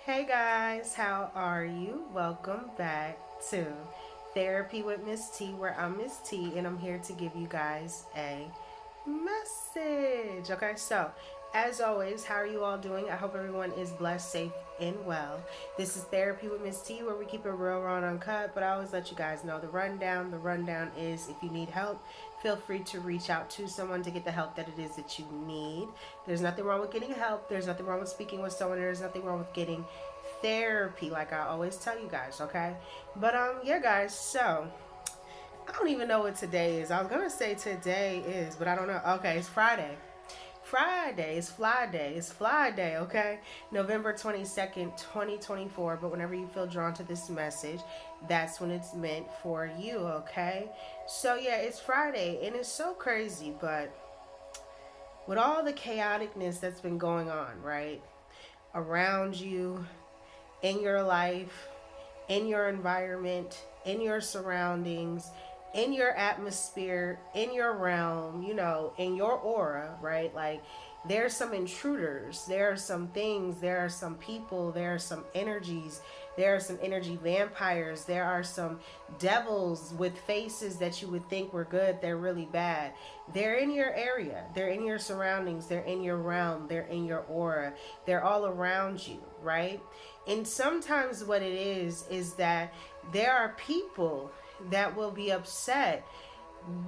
Hey guys, how are you? Welcome back to Therapy with Miss T, where I'm Miss T and I'm here to give you guys a message. Okay, so as always, how are you all doing? I hope everyone is blessed, safe, and well. This is Therapy with Miss T, where we keep it real, raw, and uncut, but I always let you guys know the rundown. The rundown is if you need help, feel free to reach out to someone to get the help that it is that you need. There's nothing wrong with getting help. There's nothing wrong with speaking with someone. There's nothing wrong with getting therapy, like I always tell you guys, okay? But yeah, guys, so I don't even know what today is. I was gonna say today is, but I don't know. Okay, it's Friday. Friday, it's fly day. It's fly day, okay? November 22nd, 2024. But whenever you feel drawn to this message, that's when it's meant for you, okay? So yeah, it's Friday and it's so crazy, but with all the chaoticness that's been going on, right? Around you, in your life, in your environment, in your surroundings, in your atmosphere, in your realm, in your aura, right? Like there's some intruders, there are some things, there are some people, there are some energies, there are some energy vampires, there are some devils with faces that you would think were good, they're really bad. They're in your area, they're in your surroundings, they're in your realm, they're in your aura, they're all around you, right? And sometimes what it is that there are people that will be upset,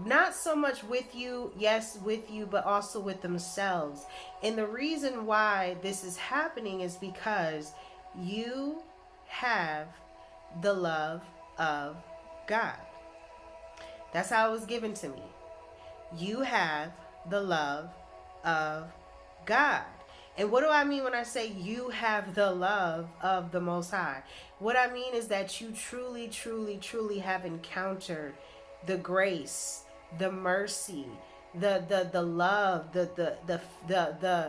not so much with you, yes, with you, but also with themselves. And the reason why this is happening is because you have the love of God. That's how it was given to me. You have the love of God. And what do I mean when I say you have the love of the Most High? What I mean is that you truly, truly, truly have encountered the grace, the mercy, the love, the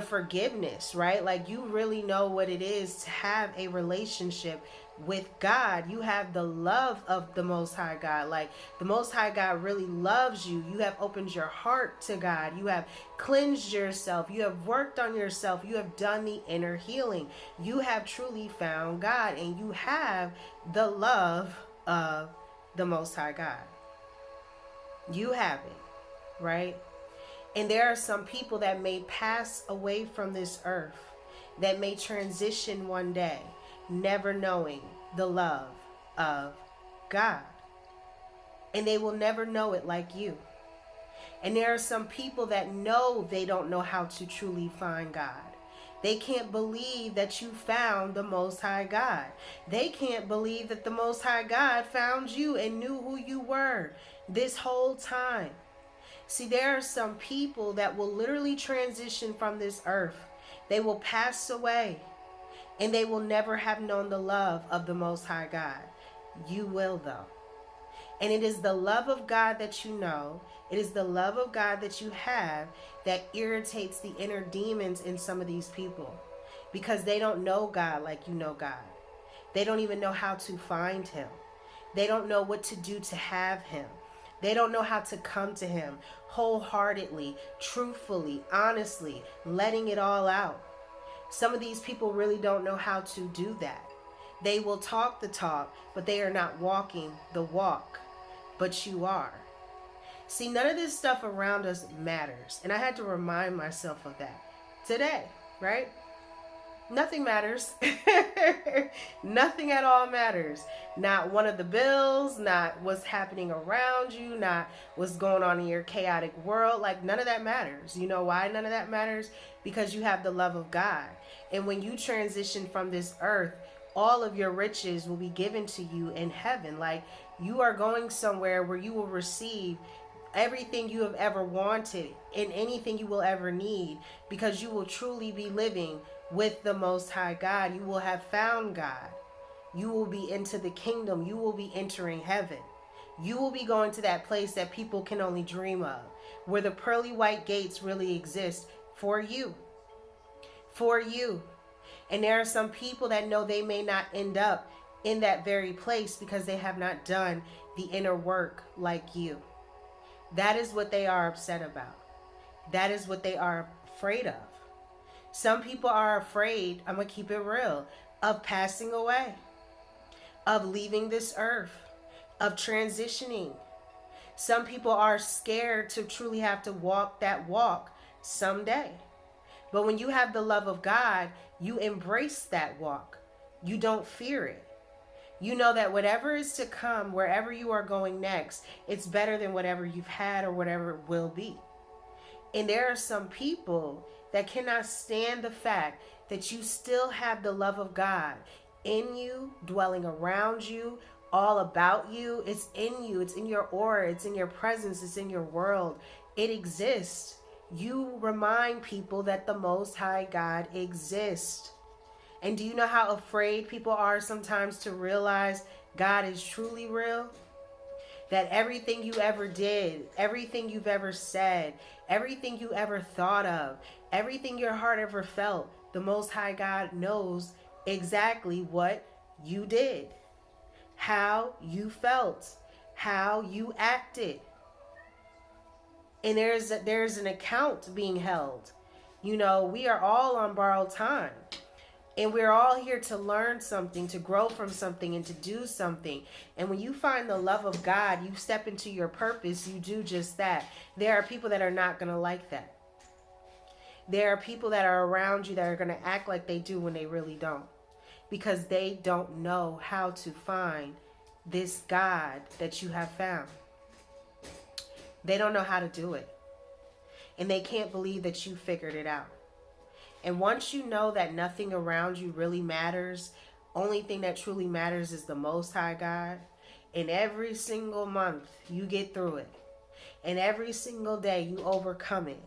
forgiveness, right? Like you really know what it is to have a relationship with God. You have the love of the Most High God. Like the Most High God really loves you. You have opened your heart to God. You have cleansed yourself. You have worked on yourself. You have done the inner healing. You have truly found God, and you have the love of the Most High God. You have it, right? And there are some people that may pass away from this earth, that may transition one day, never knowing the love of God. And they will never know it like you. And there are some people that know they don't know how to truly find God. They can't believe that you found the Most High God. They can't believe that the Most High God found you and knew who you were this whole time. See, there are some people that will literally transition from this earth. They will pass away and they will never have known the love of the Most High God. You will, though. And it is the love of God that you know, it is the love of God that you have that irritates the inner demons in some of these people, because they don't know God like you know God. They don't even know how to find Him. They don't know what to do to have Him. They don't know how to come to Him wholeheartedly, truthfully, honestly, letting it all out. Some of these people really don't know how to do that. They will talk the talk, but they are not walking the walk. But you are. See, none of this stuff around us matters. And I had to remind myself of that today, right? Nothing matters. Nothing at all matters. Not one of the bills, not what's happening around you, not what's going on in your chaotic world. Like none of that matters. You know why none of that matters? Because you have the love of God. And when you transition from this earth, all of your riches will be given to you in heaven. Like you are going somewhere where you will receive everything you have ever wanted and anything you will ever need, because you will truly be living with the Most High God. You will have found God. You will be into the kingdom. You will be entering heaven. You will be going to that place that people can only dream of, where the pearly white gates really exist for you. For you. And there are some people that know they may not end up in that very place because they have not done the inner work like you. That is what they are upset about. That is what they are afraid of. Some people are afraid, I'm going to keep it real, of passing away, of leaving this earth, of transitioning. Some people are scared to truly have to walk that walk someday. But when you have the love of God, you embrace that walk. You don't fear it. You know that whatever is to come, wherever you are going next, it's better than whatever you've had or whatever it will be. And there are some people that cannot stand the fact that you still have the love of God in you, dwelling around you, all about you. It's in you. It's in your aura. It's in your presence. It's in your world. It exists. You remind people that the Most High God exists. And do you know how afraid people are sometimes to realize God is truly real? That everything you ever did, everything you've ever said, everything you ever thought of, everything your heart ever felt, the Most High God knows exactly what you did, how you felt, how you acted. And there's an account being held. You know, we are all on borrowed time. And we're all here to learn something, to grow from something, and to do something. And when you find the love of God, you step into your purpose, you do just that. There are people that are not going to like that. There are people that are around you that are going to act like they do when they really don't. Because they don't know how to find this God that you have found. They don't know how to do it. And they can't believe that you figured it out. And once you know that nothing around you really matters, only thing that truly matters is the Most High God. And every single month you get through it. And every single day you overcome it.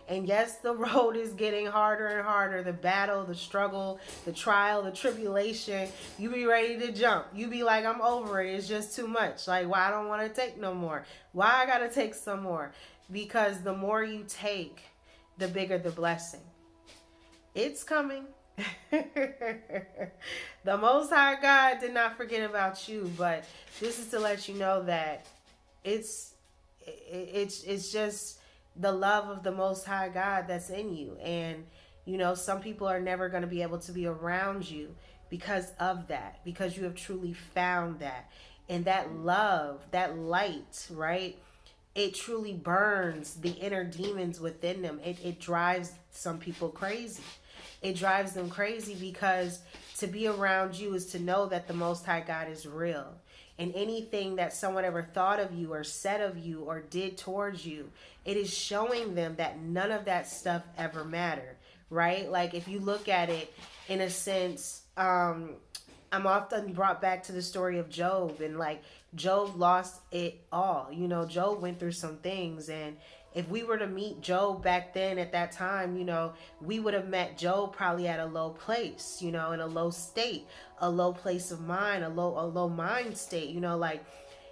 And yes, the road is getting harder and harder. The battle, the struggle, the trial, the tribulation. You be ready to jump. You be like, I'm over it. It's just too much. Like, why I don't want to take no more? Why I got to take some more? Because the more you take, the bigger the blessing. It's coming. The Most High God did not forget about you, but this is to let you know that it's just the love of the Most High God that's in you. And you know, some people are never going to be able to be around you because of that, because you have truly found that. And that love, that light, right? It truly burns the inner demons within them. It drives some people crazy. It drives them crazy because to be around you is to know that the Most High God is real. And anything that someone ever thought of you or said of you or did towards you, it is showing them that none of that stuff ever mattered, right? Like if you look at it in a sense, I'm often brought back to the story of Job, and like Job lost it all. You know, Job went through some things, and if we were to meet Job back then at that time, you know, we would have met Job probably at a low place, you know, in a low state, a low place of mind, a low mind state, you know, like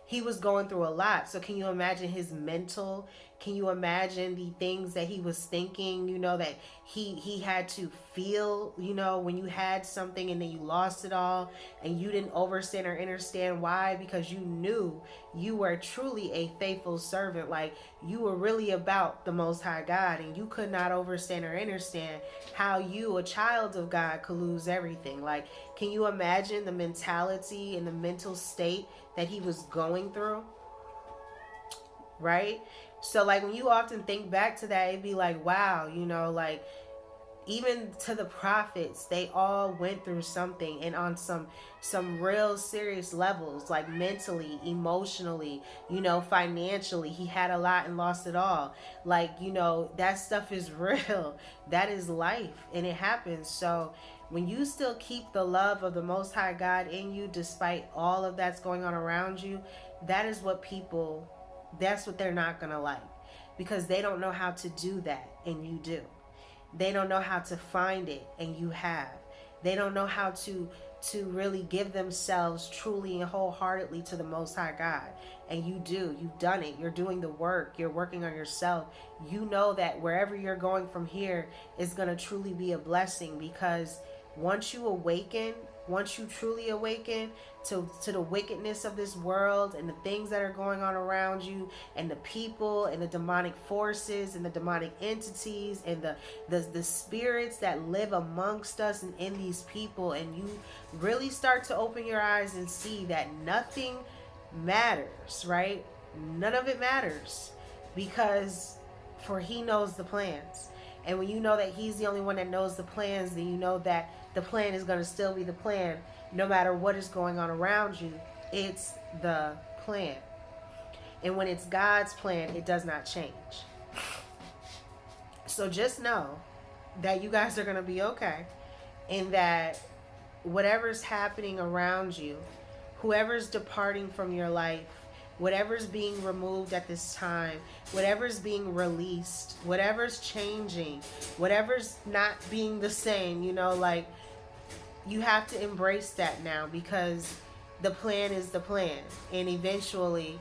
he was going through a lot. So can you imagine his mental? Can you imagine the things that he was thinking, you know, that he had to feel, you know, when you had something and then you lost it all and you didn't understand or understand why? Because you knew you were truly a faithful servant. Like you were really about the Most High God, and you could not understand or understand how you, a child of God, could lose everything. Like, can you imagine the mentality and the mental state that he was going through? Right? So like when you often think back to that, it'd be like, wow, you know, like even to the prophets, they all went through something, and on some real serious levels, like mentally, emotionally, you know, financially. He had a lot and lost it all. Like, you know, that stuff is real. That is life, and it happens. So when you still keep the love of the Most High God in you, despite all of that's going on around you, that is what people, that's what they're not going to like, because they don't know how to do that, and you do. They don't know how to find it, and you have. They don't know how to really give themselves truly and wholeheartedly to the Most High God. And you do. You've done it. You're doing the work. You're working on yourself. You know that wherever you're going from here is going to truly be a blessing, because once you awaken, once you truly awaken to the wickedness of this world and the things that are going on around you, and the people and the demonic forces and the demonic entities and the spirits that live amongst us and in these people, and you really start to open your eyes and see that nothing matters, right? None of it matters, because for he knows the plans. And when you know that he's the only one that knows the plans, then you know that the plan is going to still be the plan no matter what is going on around you. It's the plan. And when it's God's plan, it does not change. So just know that you guys are going to be okay, and that whatever's happening around you, whoever's departing from your life, whatever's being removed at this time, whatever's being released, whatever's changing, whatever's not being the same, you know, like, you have to embrace that now, because the plan is the plan. And eventually,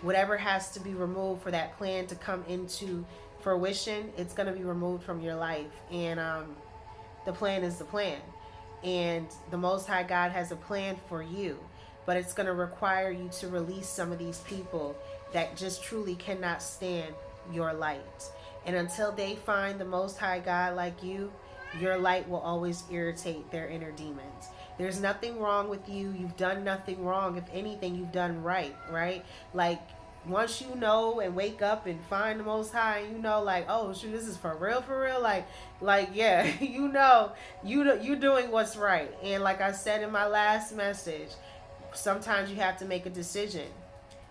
whatever has to be removed for that plan to come into fruition, it's going to be removed from your life. And the plan is the plan. And the Most High God has a plan for you. But it's going to require you to release some of these people that just truly cannot stand your light. And until they find the Most High God like you, your light will always irritate their inner demons. There's nothing wrong with you. You've done nothing wrong. If anything, you've done right, right? Like, once you know and wake up and find the Most High, you know, like, oh, shoot, this is for real, like, yeah, you know, you're doing what's right. And like I said in my last message, sometimes you have to make a decision.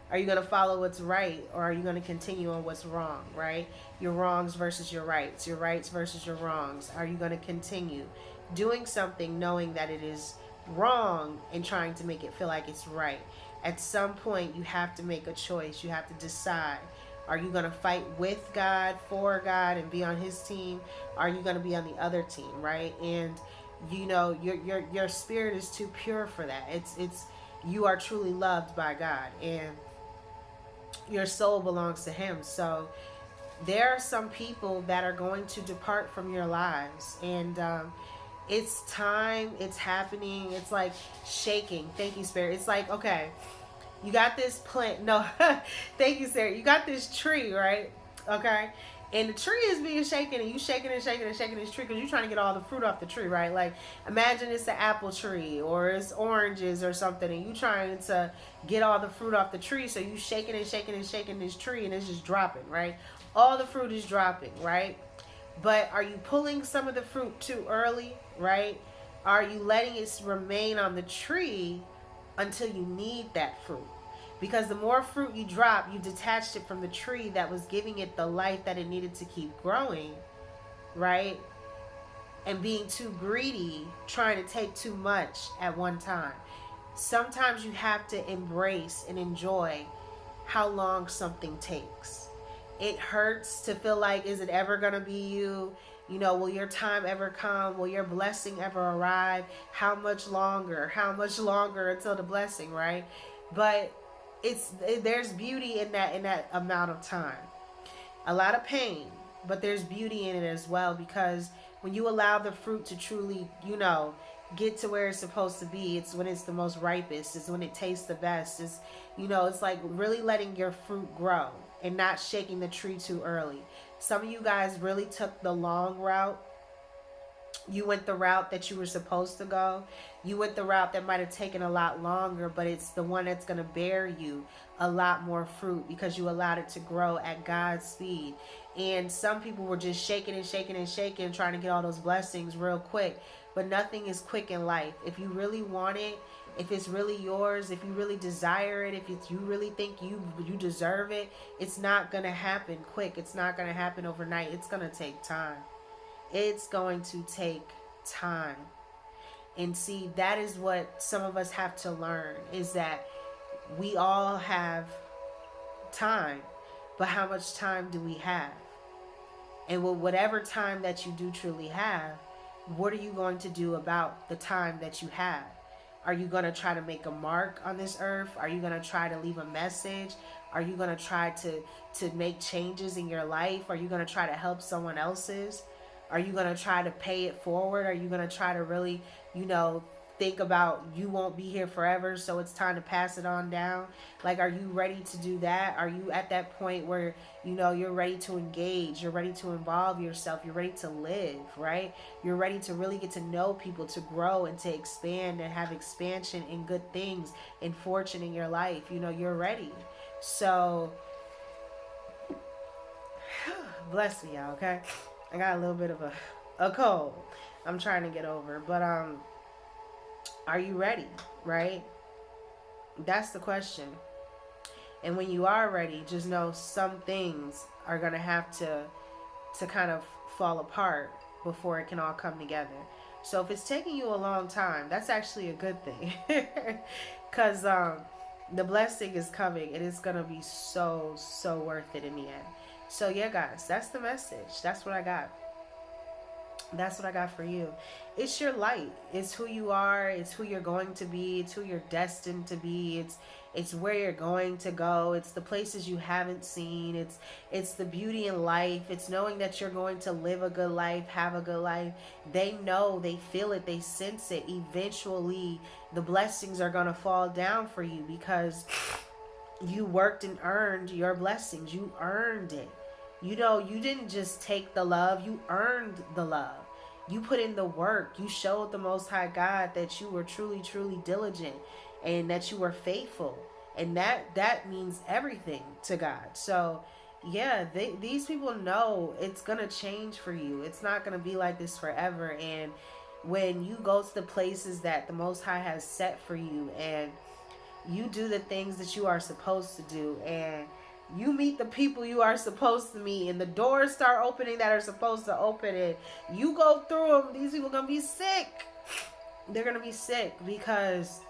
Are you going to follow what's right, or are you going to continue on what's wrong, right? Your wrongs versus your rights versus your wrongs. Are you going to continue doing something knowing that it is wrong and trying to make it feel like it's right? At some point, you have to make a choice. You have to decide. Are you going to fight with God, for God, and be on his team? Are you going to be on the other team, right? And, you know, your spirit is too pure for that. It's you are truly loved by God, and your soul belongs to him. So there are some people that are going to depart from your lives, and it's time, it's happening, it's like shaking. Thank you, Spirit. It's like, okay, you got this plant. No, thank you, Spirit. You got this tree, right? Okay. And the tree is being shaken, and you shaking and shaking and shaking this tree because you're trying to get all the fruit off the tree, right? Like, imagine it's an apple tree or it's oranges or something, and you trying to get all the fruit off the tree. So you shaking and shaking and shaking this tree, and it's just dropping, right? All the fruit is dropping, right? But are you pulling some of the fruit too early, right? Are you letting it remain on the tree until you need that fruit? Because the more fruit you drop, you detached it from the tree that was giving it the life that it needed to keep growing, right? And being too greedy, trying to take too much at one time. Sometimes you have to embrace and enjoy how long something takes. It hurts to feel like, is it ever going to be you? You know, will your time ever come? Will your blessing ever arrive? How much longer? How much longer until the blessing, right? But there's beauty in that amount of time. A lot of pain, but there's beauty in it as well, because when you allow the fruit to truly, you know, get to where it's supposed to be, it's when it's the most ripest, it's when it tastes the best. It's, you know, it's like really letting your fruit grow and not shaking the tree too early. Some of you guys really took the long route. You went the route that you were supposed to go. You went the route that might have taken a lot longer, but it's the one that's going to bear you a lot more fruit because you allowed it to grow at God's speed. And some people were just shaking and shaking and shaking, trying to get all those blessings real quick. But nothing is quick in life. If you really want it, if it's really yours, if you really desire it, if you really think you deserve it, it's not going to happen quick. It's not going to happen overnight. It's going to take time. It's going to take time. And see, that is what some of us have to learn, is that we all have time, but how much time do we have? And with whatever time that you do truly have, what are you going to do about the time that you have? Are you going to try to make a mark on this earth? Are you going to try to leave a message? Are you going to try to make changes in your life? Are you going to try to help someone else's? Are you going to try to pay it forward? Are you going to try to really, think about you won't be here forever, so it's time to pass it on down? Like, are you ready to do that? Are you at that point where, you're ready to engage, you're ready to involve yourself, you're ready to live, right? You're ready to really get to know people, to grow and to expand and have expansion in good things and fortune in your life. You're ready. So, bless me, y'all, okay? I got a little bit of a cold I'm trying to get over. But, are you ready, right? That's the question. And when you are ready, just know some things are going to have to kind of fall apart before it can all come together. So if it's taking you a long time, that's actually a good thing. Because the blessing is coming, and it's going to be so, so worth it in the end. So yeah, guys, that's the message. That's what I got. That's what I got for you. It's your light. It's who you are. It's who you're going to be. It's who you're destined to be. It's where you're going to go. It's the places you haven't seen. It's the beauty in life. It's knowing that you're going to live a good life, have a good life. They know, they feel it, they sense it. Eventually, the blessings are going to fall down for you because you worked and earned your blessings. You earned it. You didn't just take the love, you earned the love. You put in the work. You showed the Most High God that you were truly, truly diligent and that you were faithful. And that means everything to God. So, yeah, these people know it's going to change for you. It's not going to be like this forever. And when you go to the places that the Most High has set for you and you do the things that you are supposed to do and you meet the people you are supposed to meet and the doors start opening that are supposed to open, and you go through them, these people are going to be sick. They're going to be sick because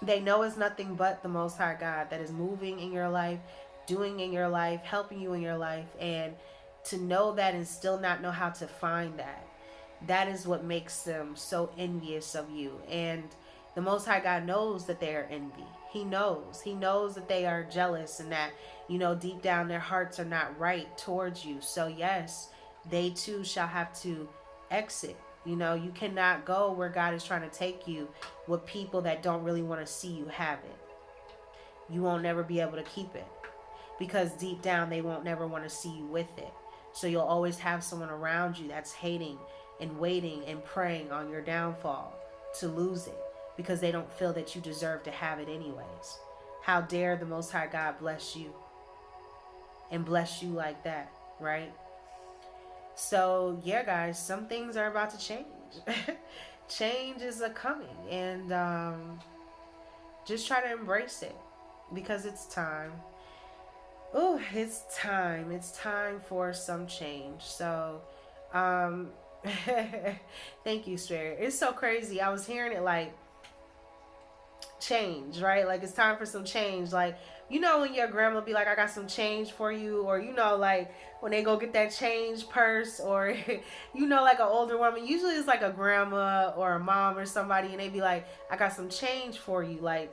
they know it's nothing but the Most High God that is moving in your life, doing in your life, helping you in your life. And to know that and still not know how to find that is what makes them so envious of you. And the Most High God knows that they are envy. He knows that they are jealous and that, deep down their hearts are not right towards you. So yes, they too shall have to exit. You cannot go where God is trying to take you with people that don't really want to see you have it. You won't never be able to keep it because deep down they won't never want to see you with it. So you'll always have someone around you that's hating and waiting and praying on your downfall to lose it, because they don't feel that you deserve to have it anyways. How dare the Most High God bless you and bless you like that, right? So, yeah, guys, some things are about to change. Change is coming, and just try to embrace it because it's time. Oh, it's time. It's time for some change. So, thank you, Spirit. It's so crazy. I was hearing it like, change, right? Like, it's time for some change. Like, when your grandma be like, I got some change for you, or like when they go get that change purse, or like an older woman, usually it's like a grandma or a mom or somebody, and they be like, I got some change for you, like,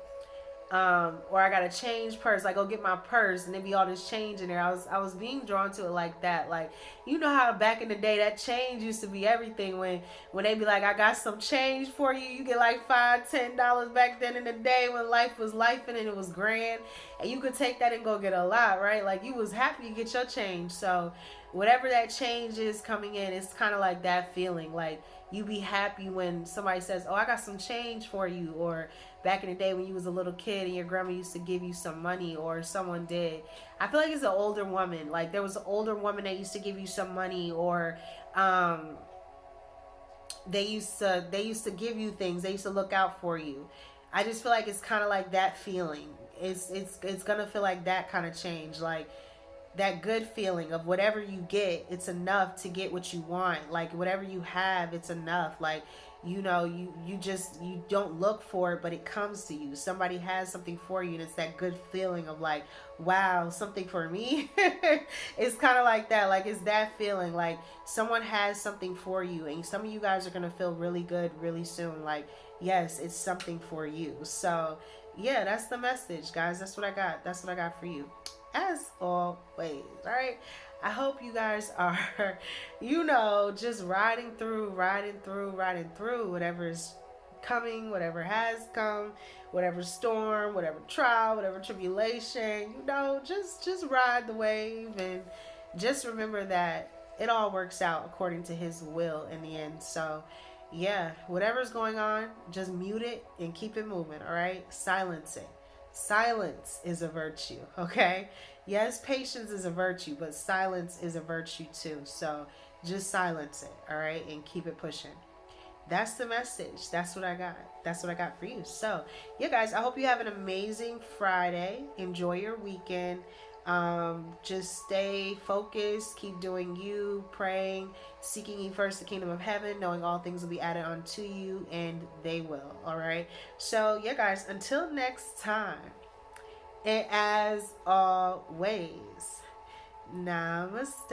or I got a change purse, like, go get my purse, and there be all this change in there. I was being drawn to it like that. Like, how back in the day that change used to be everything. When they be like, I got some change for you, you get like $5-10 back then in the day when life was life and it was grand, and you could take that and go get a lot, right? Like, you was happy to get your change. So whatever that change is coming in, it's kind of like that feeling. Like, you be happy when somebody says, oh, I got some change for you. Or back in the day when you was a little kid and your grandma used to give you some money, or someone did. I feel like it's an older woman. Like, there was an older woman that used to give you some money, or they used to give you things. They used to look out for you. I just feel like it's kind of like that feeling. It's gonna feel like that kind of change. Like, that good feeling of whatever you get, it's enough to get what you want. Like, whatever you have, it's enough. Like, you don't look for it, but it comes to you. Somebody has something for you, and it's that good feeling of like, wow, something for me. It's kind of like that. Like, it's that feeling like someone has something for you, and some of you guys are going to feel really good really soon. Like, yes, it's something for you. So yeah, that's the message, guys. That's what I got. That's what I got for you, as always. All right. I hope you guys are, just riding through whatever is coming, whatever has come, whatever storm, whatever trial, whatever tribulation. Just ride the wave, and just remember that it all works out according to His will in the end. So, yeah, whatever's going on, just mute it and keep it moving. All right, silence it. Silence is a virtue. Okay. Yes, patience is a virtue, but silence is a virtue too. So just silence it, all right, and keep it pushing. That's the message. That's what I got. That's what I got for you. So, yeah, guys, I hope you have an amazing Friday. Enjoy your weekend. Just stay focused. Keep doing you, praying, seeking ye first the kingdom of heaven, knowing all things will be added unto you, and they will. All right. So, yeah, guys, until next time, and as always, namaste.